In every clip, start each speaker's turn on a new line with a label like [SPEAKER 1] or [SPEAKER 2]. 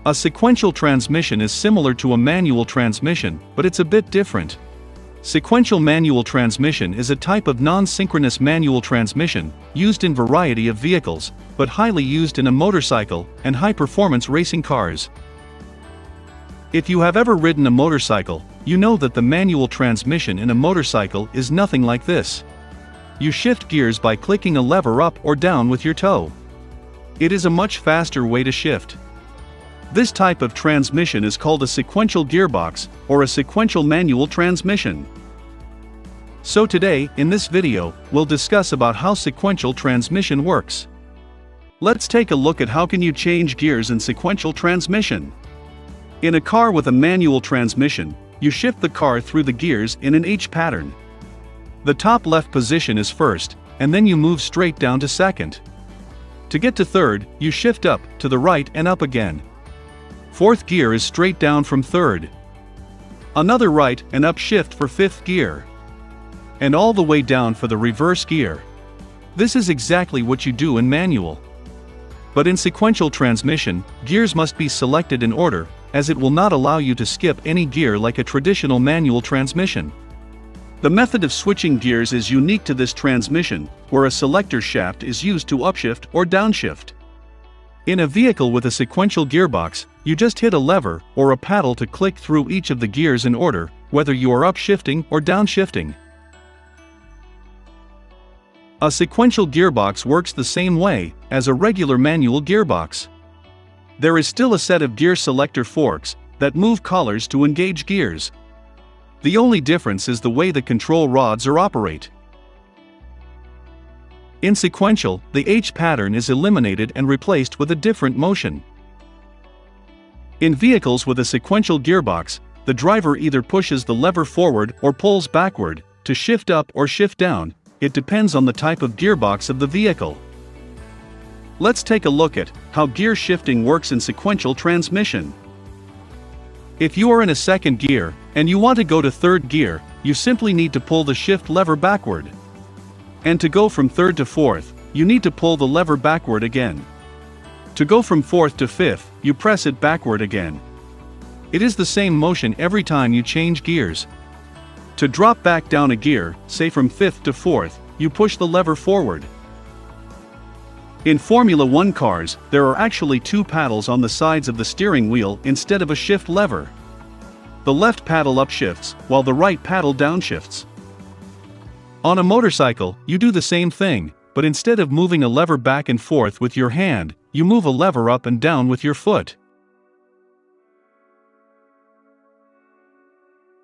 [SPEAKER 1] A sequential transmission is similar to a manual transmission, but it's a bit different. Sequential manual transmission is a type of non-synchronous manual transmission, used in variety of vehicles, but highly used in a motorcycle and high-performance racing cars. If you have ever ridden a motorcycle, you know that the manual transmission in a motorcycle is nothing like this. You shift gears by clicking a lever up or down with your toe. It is a much faster way to shift. This type of transmission is called a sequential gearbox, or a sequential manual transmission. So today, in this video, we'll discuss about how sequential transmission works. Let's take a look at how can you change gears in sequential transmission. In a car with a manual transmission, you shift the car through the gears in an H pattern. The top left position is first, and then you move straight down to second. To get to third, you shift up, to the right and up again. Fourth gear is straight down from third. Another right and up shift for fifth gear. And all the way down for the reverse gear. This is exactly what you do in manual. But in sequential transmission, gears must be selected in order, as it will not allow you to skip any gear like a traditional manual transmission. The method of switching gears is unique to this transmission, where a selector shaft is used to upshift or downshift. In a vehicle with a sequential gearbox, you just hit a lever or a paddle to click through each of the gears in order, whether you are upshifting or downshifting. A sequential gearbox works the same way as a regular manual gearbox. There is still a set of gear selector forks that move collars to engage gears. The only difference is the way the control rods are operate. In sequential, the H pattern is eliminated and replaced with a different motion. In vehicles with a sequential gearbox, the driver either pushes the lever forward or pulls backward to shift up or shift down. It depends on the type of gearbox of the vehicle. Let's take a look at how gear shifting works in sequential transmission. If you are in a second gear, and you want to go to third gear, you simply need to pull the shift lever backward. And to go from third to fourth, you need to pull the lever backward again. To go from fourth to fifth, you press it backward again. It is the same motion every time you change gears. To drop back down a gear, say from fifth to fourth, you push the lever forward. In Formula 1 cars, there are actually two paddles on the sides of the steering wheel instead of a shift lever. The left paddle upshifts, while the right paddle downshifts. On a motorcycle, you do the same thing, but instead of moving a lever back and forth with your hand, you move a lever up and down with your foot.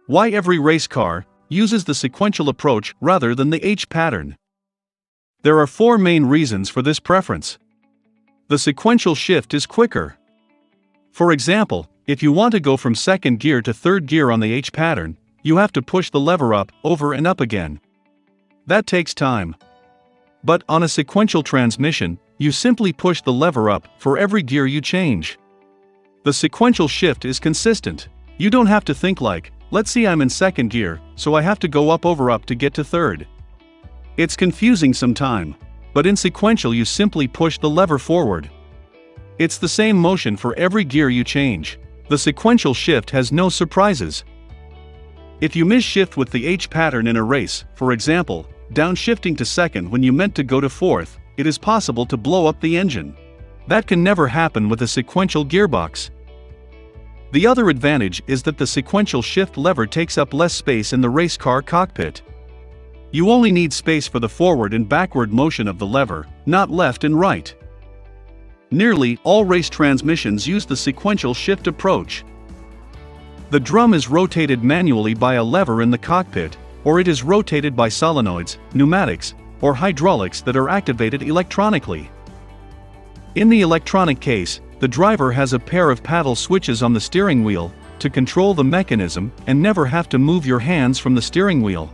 [SPEAKER 1] Why every race car uses the sequential approach rather than the H pattern? There are four main reasons for this preference. The sequential shift is quicker. For example, if you want to go from second gear to third gear on the H pattern, you have to push the lever up, over and up again. That takes time. But on a sequential transmission, you simply push the lever up for every gear you change. The sequential shift is consistent. You don't have to think like, let's see, I'm in second gear, so I have to go up over up to get to third. It's confusing sometime, but in sequential you simply push the lever forward. It's the same motion for every gear you change. The sequential shift has no surprises. If you miss-shift with the H pattern in a race, for example, downshifting to second when you meant to go to fourth, it is possible to blow up the engine. That can never happen with a sequential gearbox. The other advantage is that the sequential shift lever takes up less space in the race car cockpit. You only need space for the forward and backward motion of the lever, not left and right. Nearly all race transmissions use the sequential shift approach. The drum is rotated manually by a lever in the cockpit, or it is rotated by solenoids, pneumatics, or hydraulics that are activated electronically. In the electronic case, the driver has a pair of paddle switches on the steering wheel to control the mechanism and never have to move your hands from the steering wheel.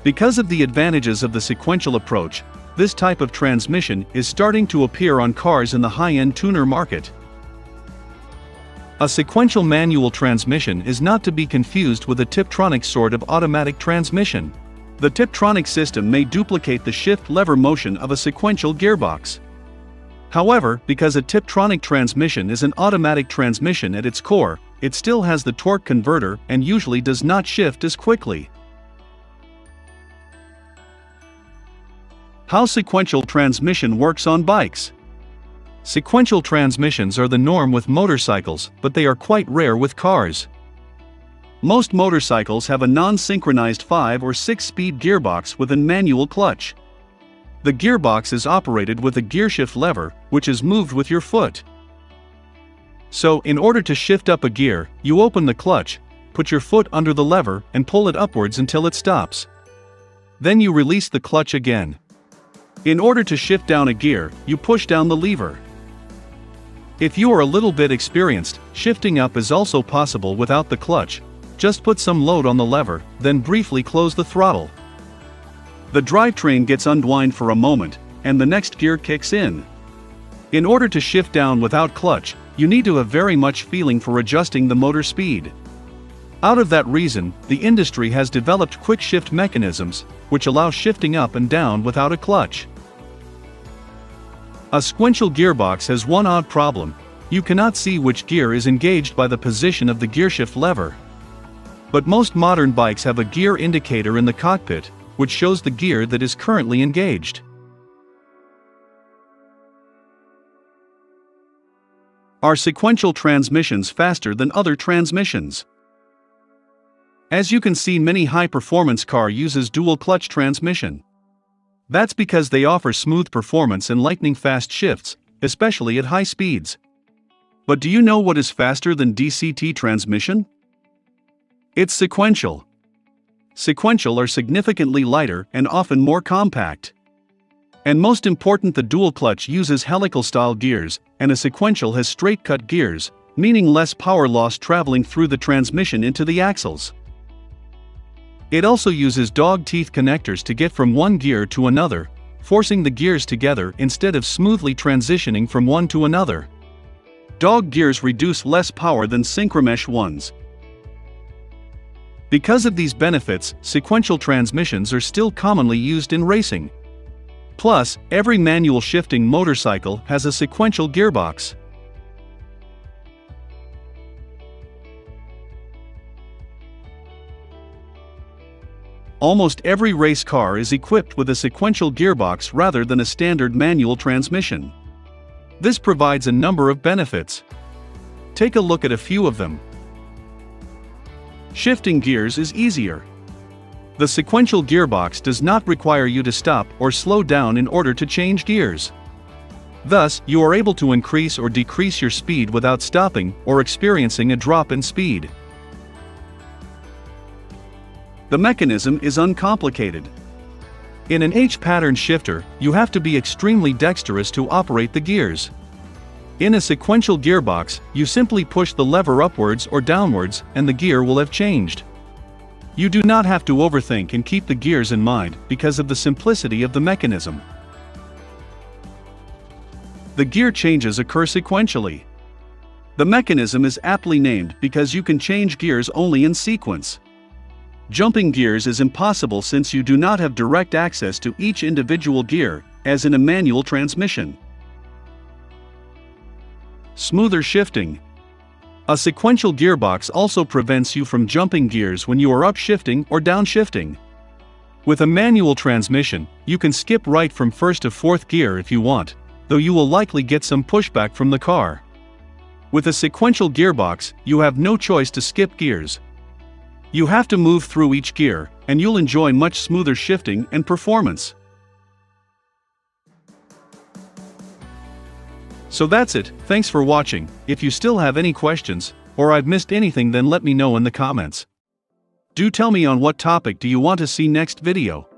[SPEAKER 1] Because of the advantages of the sequential approach, this type of transmission is starting to appear on cars in the high-end tuner market. A sequential manual transmission is not to be confused with a Tiptronic sort of automatic transmission. The Tiptronic system may duplicate the shift lever motion of a sequential gearbox. However, because a Tiptronic transmission is an automatic transmission at its core, it still has the torque converter and usually does not shift as quickly. How sequential transmission works on bikes. Sequential transmissions are the norm with motorcycles, but they are quite rare with cars. Most motorcycles have a non-synchronized 5 or 6-speed gearbox with a manual clutch. The gearbox is operated with a gearshift lever, which is moved with your foot. So, in order to shift up a gear, you open the clutch, put your foot under the lever, and pull it upwards until it stops. Then you release the clutch again. In order to shift down a gear, you push down the lever. If you are a little bit experienced, shifting up is also possible without the clutch. Just put some load on the lever, then briefly close the throttle. The drivetrain gets unwound for a moment, and the next gear kicks in. In order to shift down without clutch, you need to have very much feeling for adjusting the motor speed. Out of that reason, the industry has developed quick shift mechanisms, which allow shifting up and down without a clutch. A sequential gearbox has one odd problem: you cannot see which gear is engaged by the position of the gearshift lever. But most modern bikes have a gear indicator in the cockpit, which shows the gear that is currently engaged. Are sequential transmissions faster than other transmissions? As you can see, many high-performance car uses dual-clutch transmission. That's because they offer smooth performance and lightning-fast shifts, especially at high speeds. But do you know what is faster than DCT transmission? It's sequential. Sequential are significantly lighter and often more compact. And most important, the dual clutch uses helical-style gears, and a sequential has straight-cut gears, meaning less power loss traveling through the transmission into the axles. It also uses dog teeth connectors to get from one gear to another, forcing the gears together instead of smoothly transitioning from one to another. Dog gears reduce less power than synchromesh ones. Because of these benefits, sequential transmissions are still commonly used in racing. Plus, every manual shifting motorcycle has a sequential gearbox. Almost every race car is equipped with a sequential gearbox rather than a standard manual transmission. This provides a number of benefits. Take a look at a few of them. Shifting gears is easier. The sequential gearbox does not require you to stop or slow down in order to change gears. Thus, you are able to increase or decrease your speed without stopping or experiencing a drop in speed. The mechanism is uncomplicated. In an H-pattern shifter, you have to be extremely dexterous to operate the gears. In a sequential gearbox, you simply push the lever upwards or downwards and the gear will have changed. You do not have to overthink and keep the gears in mind because of the simplicity of the mechanism. The gear changes occur sequentially. The mechanism is aptly named because you can change gears only in sequence. Jumping gears is impossible since you do not have direct access to each individual gear, as in a manual transmission. Smoother shifting. A sequential gearbox also prevents you from jumping gears when you are upshifting or downshifting. With a manual transmission, you can skip right from first to fourth gear if you want, though you will likely get some pushback from the car. With a sequential gearbox, you have no choice to skip gears. You have to move through each gear, and you'll enjoy much smoother shifting and performance. So that's it, thanks for watching. If you still have any questions, or I've missed anything, then let me know in the comments. Do tell me on what topic do you want to see next video.